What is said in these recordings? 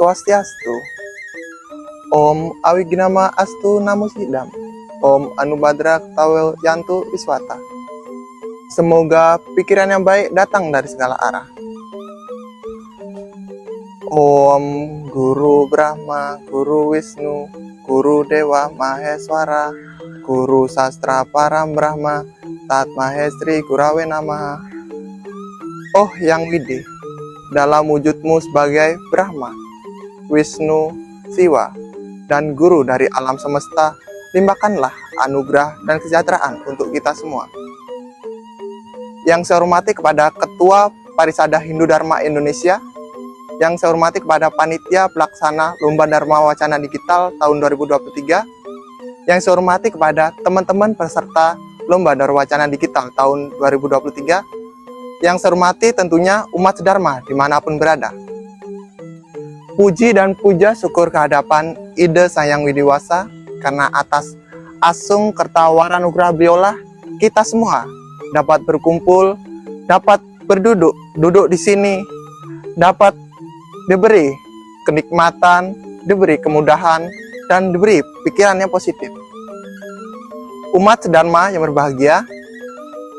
Swastiastu. Om Awignama Astu Namo Sidam. Om Anubhadra Tawel Yantu Viswata. Semoga pikiran yang baik datang dari segala arah. Om Guru Brahma, Guru Wisnu, Guru Dewa Maheswara, Guru Sastra Param Brahma, Tat Mahestri Gurave Namaha. Oh Yang Widi, dalam wujudmu sebagai Brahma, Wisnu, Siwa, dan Guru dari alam semesta, limpahkanlah anugerah dan kesejahteraan untuk kita semua. Yang saya hormati kepada Ketua Parisada Hindu Dharma Indonesia, yang saya hormati kepada Panitia Pelaksana Lomba Dharma Wacana Digital tahun 2023, yang saya hormati kepada teman-teman peserta Lomba Dharma Wacana Digital tahun 2023, yang saya hormati tentunya umat sedharma dimanapun berada. Puji dan puja syukur kehadapan Ide Sang Hyang Widiwasa, karena atas asung kertawara nugraha beliaulah kita semua dapat berkumpul, dapat duduk di sini, dapat diberi kenikmatan, diberi kemudahan, dan diberi pikiran yang positif. Umat sedharma yang berbahagia,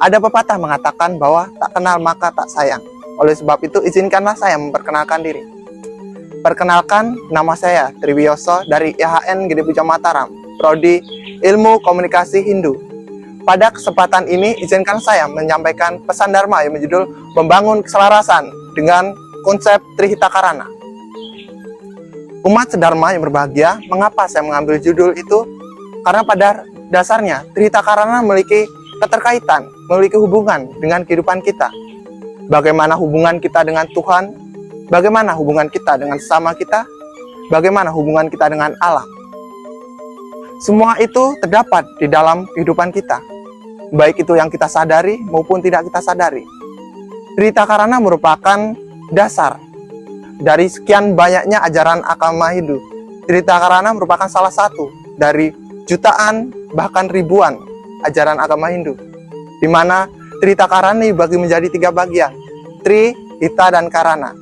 ada pepatah mengatakan bahwa tak kenal maka tak sayang. Oleh sebab itu, izinkanlah saya memperkenalkan diri. Perkenalkan, nama saya Triwiyoso dari IHN Gede Puja Mataram, Prodi Ilmu Komunikasi Hindu. Pada kesempatan ini, izinkan saya menyampaikan pesan Dharma yang berjudul Membangun Keselarasan dengan konsep Trihita Karana. Umat sedharma yang berbahagia, mengapa saya mengambil judul itu? Karena pada dasarnya Trihita Karana memiliki keterkaitan, memiliki hubungan dengan kehidupan kita. Bagaimana hubungan kita dengan Tuhan, bagaimana hubungan kita dengan sesama kita, bagaimana hubungan kita dengan alam. Semua itu terdapat di dalam kehidupan kita, baik itu yang kita sadari maupun tidak kita sadari. Trihita Karana merupakan dasar dari sekian banyaknya ajaran agama Hindu. Trihita Karana merupakan salah satu dari jutaan bahkan ribuan ajaran agama Hindu, di mana Trihita Karana dibagi menjadi 3 bagian: Tri, Hita, dan Karana.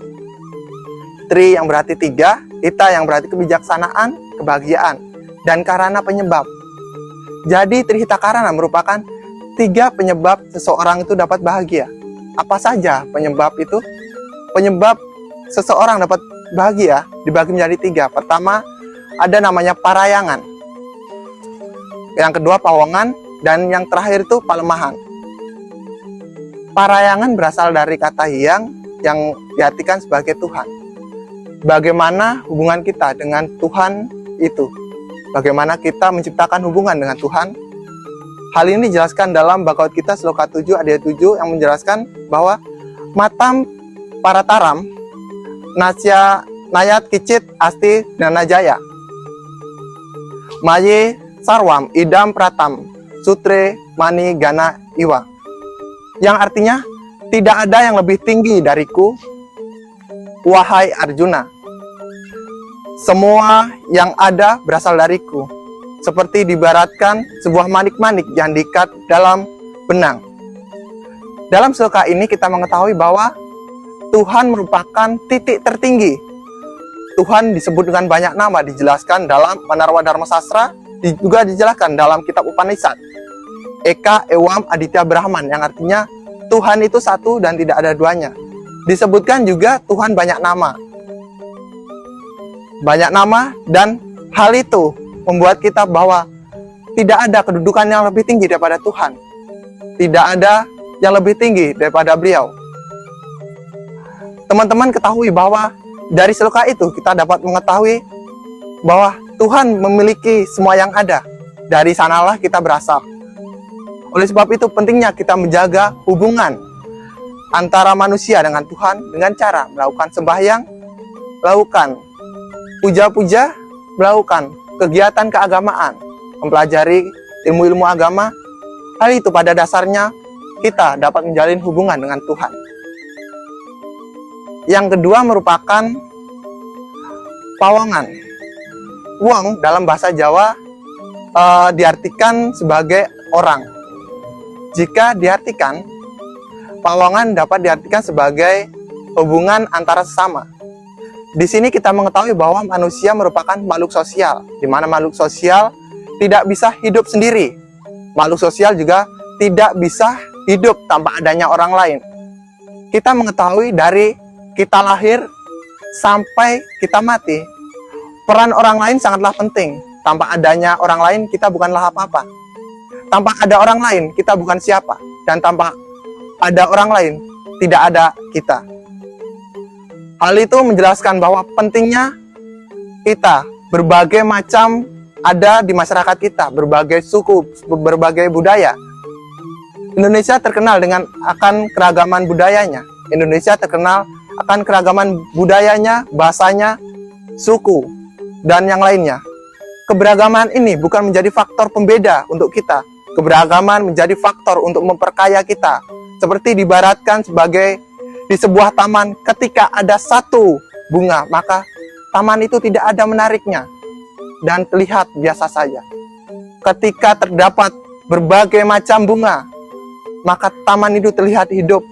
Tri yang berarti 3, Hita yang berarti kebijaksanaan, kebahagiaan, dan Karana penyebab. Jadi Trihita Karana merupakan 3 penyebab seseorang itu dapat bahagia. Apa saja penyebab itu? Penyebab seseorang dapat bahagia dibagi menjadi 3. Pertama, ada namanya parayangan. Yang kedua, pawangan. Dan yang terakhir itu palemahan. Parayangan berasal dari kata hyang yang diartikan sebagai Tuhan. Bagaimana hubungan kita dengan Tuhan itu? Bagaimana kita menciptakan hubungan dengan Tuhan? Hal ini dijelaskan dalam Bhagavad Gita Sloka 7 ayat 7 yang menjelaskan bahwa matam parataram nasya nayat kicit asti nanajaya maye sarwam idam pratam sutre mani gana iwa, yang artinya tidak ada yang lebih tinggi dariku, wahai Arjuna. Semua yang ada berasal dariku, seperti diibaratkan sebuah manik-manik yang diikat dalam benang. Dalam sloka ini kita mengetahui bahwa Tuhan merupakan titik tertinggi. Tuhan disebut dengan banyak nama, dijelaskan dalam Manarwa Dharma Sastra, juga dijelaskan dalam kitab Upanishad. Eka Ewam Aditya Brahman, yang artinya Tuhan itu satu dan tidak ada duanya. Disebutkan juga Tuhan banyak nama. Banyak nama, dan hal itu membuat kita bahwa tidak ada kedudukan yang lebih tinggi daripada Tuhan. Tidak ada yang lebih tinggi daripada beliau. Teman-teman ketahui bahwa dari sloka itu kita dapat mengetahui bahwa Tuhan memiliki semua yang ada. Dari sanalah kita berasal. Oleh sebab itu pentingnya kita menjaga hubungan antara manusia dengan Tuhan dengan cara melakukan sembahyang, melakukan puja-puja, melakukan kegiatan keagamaan, mempelajari ilmu-ilmu agama. Hal itu pada dasarnya kita dapat menjalin hubungan dengan Tuhan. Yang kedua merupakan pawangan. Wong dalam bahasa Jawa diartikan sebagai orang. Jika diartikan, pawangan dapat diartikan sebagai hubungan antara sesama. Di sini kita mengetahui bahwa manusia merupakan makhluk sosial, di mana makhluk sosial tidak bisa hidup sendiri. Makhluk sosial juga tidak bisa hidup tanpa adanya orang lain. Kita mengetahui dari kita lahir sampai kita mati, peran orang lain sangatlah penting. Tanpa adanya orang lain, kita bukanlah apa-apa. Tanpa ada orang lain, kita bukan siapa. Dan tanpa ada orang lain, tidak ada kita. Hal itu menjelaskan bahwa pentingnya kita berbagai macam ada di masyarakat kita, berbagai suku, berbagai budaya. Indonesia terkenal dengan akan keragaman budayanya. Indonesia terkenal akan keragaman budayanya, bahasanya, suku, dan yang lainnya. Keberagaman ini bukan menjadi faktor pembeda untuk kita. Keberagaman menjadi faktor untuk memperkaya kita. Seperti diibaratkan sebagai di sebuah taman, ketika ada satu bunga, maka taman itu tidak ada menariknya dan terlihat biasa saja. Ketika terdapat berbagai macam bunga, maka taman itu terlihat hidup,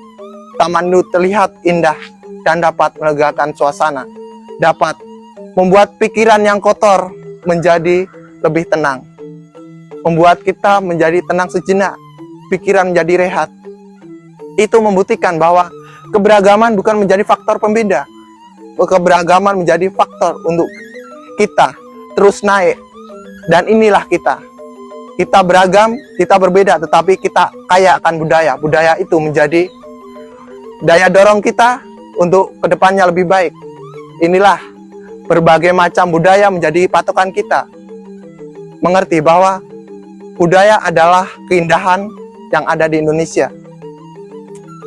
taman itu terlihat indah, dan dapat melegakan suasana, dapat membuat pikiran yang kotor menjadi lebih tenang, membuat kita menjadi tenang sejenak, pikiran menjadi rehat. Itu membuktikan bahwa keberagaman bukan menjadi faktor pembeda. Keberagaman menjadi faktor untuk kita terus naik. Dan inilah kita. Kita beragam, kita berbeda, tetapi kita kaya akan budaya. Budaya itu menjadi daya dorong kita untuk kedepannya lebih baik. Inilah berbagai macam budaya menjadi patokan kita. Mengerti bahwa budaya adalah keindahan yang ada di Indonesia.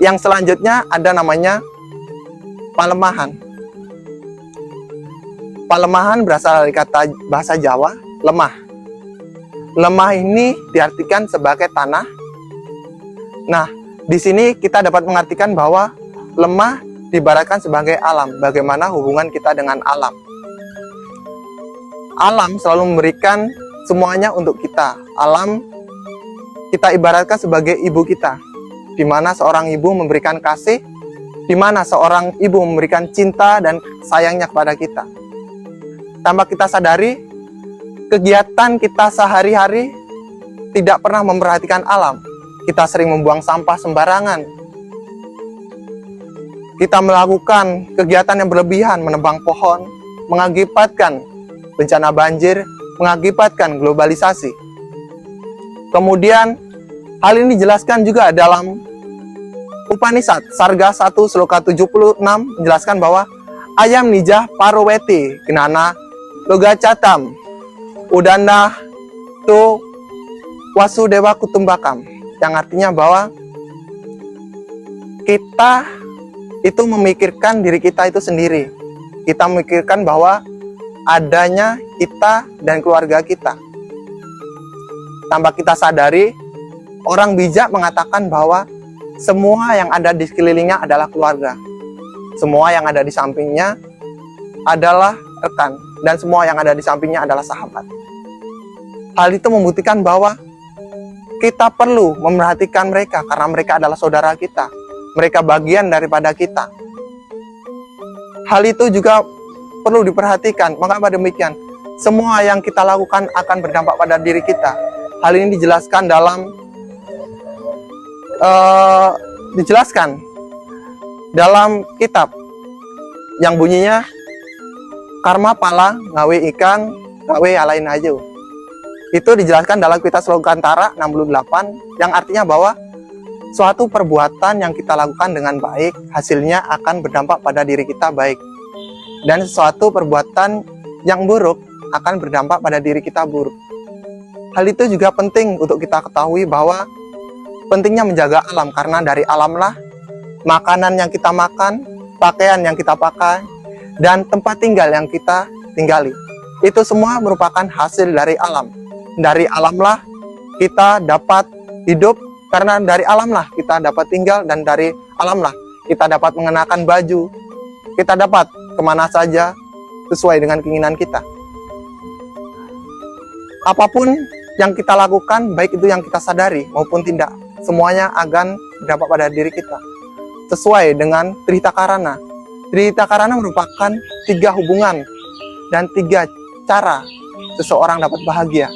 Yang selanjutnya ada namanya palemahan. Palemahan berasal dari kata bahasa Jawa, lemah. Lemah ini diartikan sebagai tanah. Nah, di sini kita dapat mengartikan bahwa lemah diibaratkan sebagai alam. Bagaimana hubungan kita dengan alam. Alam selalu memberikan semuanya untuk kita. Alam kita ibaratkan sebagai ibu kita, di mana seorang ibu memberikan kasih, di mana seorang ibu memberikan cinta dan sayangnya kepada kita. Tanpa kita sadari, kegiatan kita sehari-hari tidak pernah memperhatikan alam. Kita sering membuang sampah sembarangan. Kita melakukan kegiatan yang berlebihan, menebang pohon, mengakibatkan bencana banjir, mengakibatkan globalisasi. Kemudian, hal ini dijelaskan juga dalam Upanishad, Sarga 1 Sloka 76 menjelaskan bahwa ayam nijah paroweti genana logacatam udana tu wasudewa kutumbakam, yang artinya bahwa kita itu memikirkan diri kita itu sendiri. Kita memikirkan bahwa adanya kita dan keluarga kita. Tanpa kita sadari, orang bijak mengatakan bahwa semua yang ada di sekelilingnya adalah keluarga. Semua yang ada di sampingnya adalah rekan. Dan semua yang ada di sampingnya adalah sahabat. Hal itu membuktikan bahwa kita perlu memerhatikan mereka karena mereka adalah saudara kita. Mereka bagian daripada kita. Hal itu juga perlu diperhatikan. Mengapa demikian? Semua yang kita lakukan akan berdampak pada diri kita. Hal ini dijelaskan dalam kitab yang bunyinya karma pala ngawe ikan ngawe alain aja. Itu dijelaskan dalam kitab Slokantara 68 yang artinya bahwa suatu perbuatan yang kita lakukan dengan baik, hasilnya akan berdampak pada diri kita baik. Dan suatu perbuatan yang buruk akan berdampak pada diri kita buruk. Hal itu juga penting untuk kita ketahui bahwa pentingnya menjaga alam, karena dari alamlah makanan yang kita makan, pakaian yang kita pakai, dan tempat tinggal yang kita tinggali. Itu semua merupakan hasil dari alam. Dari alamlah kita dapat hidup, karena dari alamlah kita dapat tinggal, dan dari alamlah kita dapat mengenakan baju. Kita dapat kemana saja sesuai dengan keinginan kita. Apapun yang kita lakukan, baik itu yang kita sadari maupun tidak, semuanya akan berdampak pada diri kita. Sesuai dengan Trita Karana, Trihita Karana merupakan 3 hubungan dan 3 cara seseorang dapat bahagia.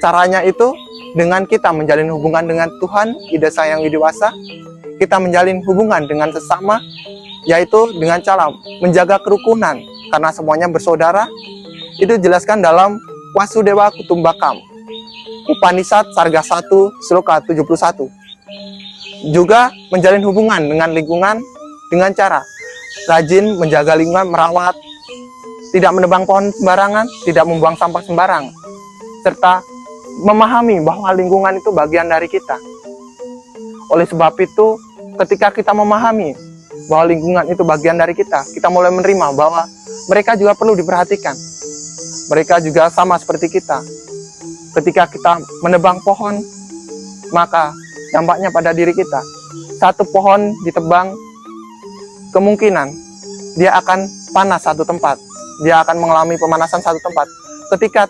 Caranya itu dengan kita menjalin hubungan dengan Tuhan, Ida Sang Yang Widiwasa, kita menjalin hubungan dengan sesama, yaitu dengan cara menjaga kerukunan, karena semuanya bersaudara. Itu dijelaskan dalam Wasudewa Kutumbakam, Upanishad Sarga 1, Sloka 71. Juga menjalin hubungan dengan lingkungan dengan cara rajin menjaga lingkungan, merawat, tidak menebang pohon sembarangan, tidak membuang sampah sembarangan, serta memahami bahwa lingkungan itu bagian dari kita. Oleh sebab itu, ketika kita memahami bahwa lingkungan itu bagian dari kita mulai menerima bahwa mereka juga perlu diperhatikan. Mereka juga sama seperti kita. Ketika kita menebang pohon, maka dampaknya pada diri kita. Satu pohon ditebang, kemungkinan dia akan panas satu tempat. Dia akan mengalami pemanasan satu tempat. Ketika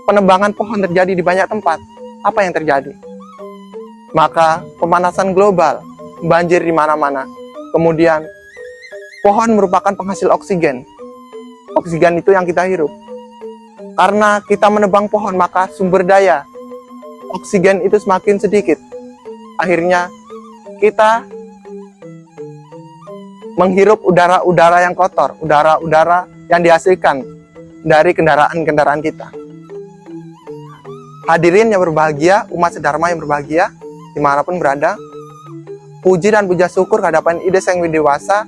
penebangan pohon terjadi di banyak tempat, apa yang terjadi? Maka pemanasan global, banjir di mana-mana. Kemudian, pohon merupakan penghasil oksigen. Oksigen itu yang kita hirup. Karena kita menebang pohon, maka sumber daya oksigen itu semakin sedikit. Akhirnya, kita menghirup udara-udara yang kotor, udara-udara yang dihasilkan dari kendaraan-kendaraan kita. Hadirin yang berbahagia, umat sedharma yang berbahagia, dimanapun berada, puji dan puja syukur kehadapan Ida Sang Widiwasa.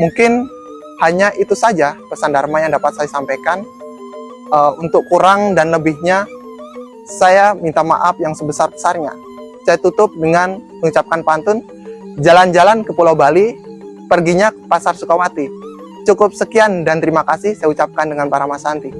Mungkin hanya itu saja pesan dharma yang dapat saya sampaikan. Untuk kurang dan lebihnya, saya minta maaf yang sebesar-besarnya. Saya tutup dengan mengucapkan pantun, jalan-jalan ke Pulau Bali, perginya ke Pasar Sukawati. Cukup sekian dan terima kasih saya ucapkan dengan Paramasanti.